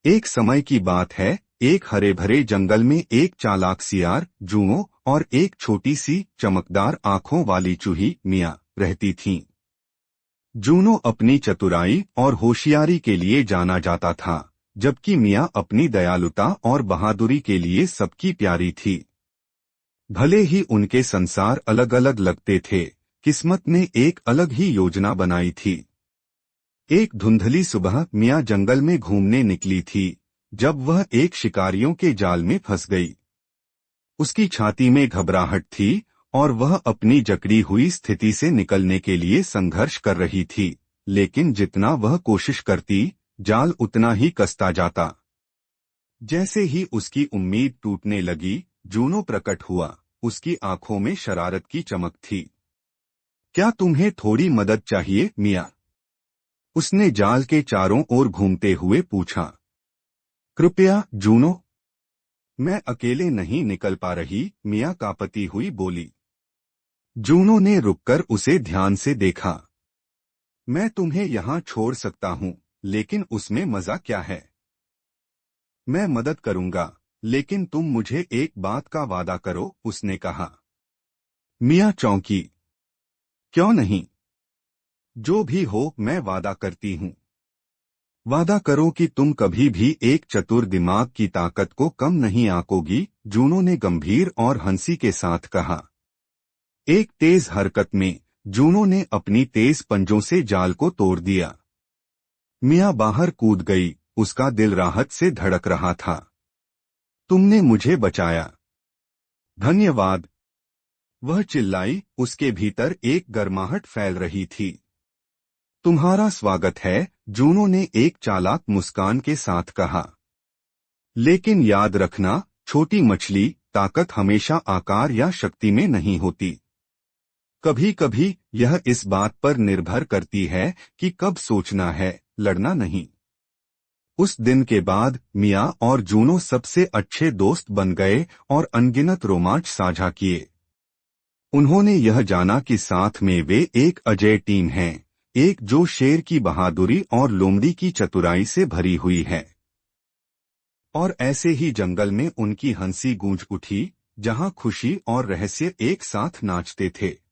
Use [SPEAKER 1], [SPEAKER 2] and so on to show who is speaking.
[SPEAKER 1] एक समय की बात है, एक हरे भरे जंगल में एक चालाक सियार, जूओं और एक छोटी सी चमकदार आंखों वाली चूही मियाँ रहती थीं। जूनो अपनी चतुराई और होशियारी के लिए जाना जाता था, जबकि मियाँ अपनी दयालुता और बहादुरी के लिए सबकी प्यारी थी। भले ही उनके संसार अलग अलग लगते थे, किस्मत ने एक अलग ही योजना बनाई थी। एक धुंधली सुबह मियाँ जंगल में घूमने निकली थी, जब वह एक शिकारियों के जाल में फंस गई। उसकी छाती में घबराहट थी और वह अपनी जकड़ी हुई स्थिति से निकलने के लिए संघर्ष कर रही थी, लेकिन जितना वह कोशिश करती, जाल उतना ही कसता जाता। जैसे ही उसकी उम्मीद टूटने लगी, जूनो प्रकट हुआ। उसकी आंखों में शरारत की चमक थी। क्या तुम्हें थोड़ी मदद चाहिए, मियाँ? उसने जाल के चारों ओर घूमते हुए पूछा। कृपया, जूनो। मैं अकेले नहीं निकल पा रही, मियाँ कांपती हुई बोली। जूनो ने रुककर उसे ध्यान से देखा। मैं तुम्हें यहाँ छोड़ सकता हूँ, लेकिन उसमें मजा क्या है? मैं मदद करूंगा, लेकिन तुम मुझे एक बात का वादा करो, उसने कहा। मियाँ चौंकी। क्यों नहीं? जो भी हो, मैं वादा करती हूँ। वादा करो कि तुम कभी भी एक चतुर दिमाग की ताकत को कम नहीं आंकोगी, जूनो ने गंभीर और हंसी के साथ कहा। एक तेज हरकत में जूनो ने अपनी तेज पंजों से जाल को तोड़ दिया। मियाँ बाहर कूद गई, उसका दिल राहत से धड़क रहा था। तुमने मुझे बचाया। धन्यवाद, वह चिल्लाई, उसके भीतर एक गर्माहट फैल रही थी। तुम्हारा स्वागत है, जूनो ने एक चालाक मुस्कान के साथ कहा। लेकिन याद रखना, छोटी मछली, ताकत हमेशा आकार या शक्ति में नहीं होती। कभी कभी यह इस बात पर निर्भर करती है कि कब सोचना है, लड़ना नहीं। उस दिन के बाद मियाँ और जूनो सबसे अच्छे दोस्त बन गए और अनगिनत रोमांच साझा किए। उन्होंने यह जाना कि साथ में वे एक अजेय टीम हैं, एक जो शेर की बहादुरी और लोमड़ी की चतुराई से भरी हुई है। और ऐसे ही जंगल में उनकी हंसी गूंज उठी, जहां खुशी और रहस्य एक साथ नाचते थे।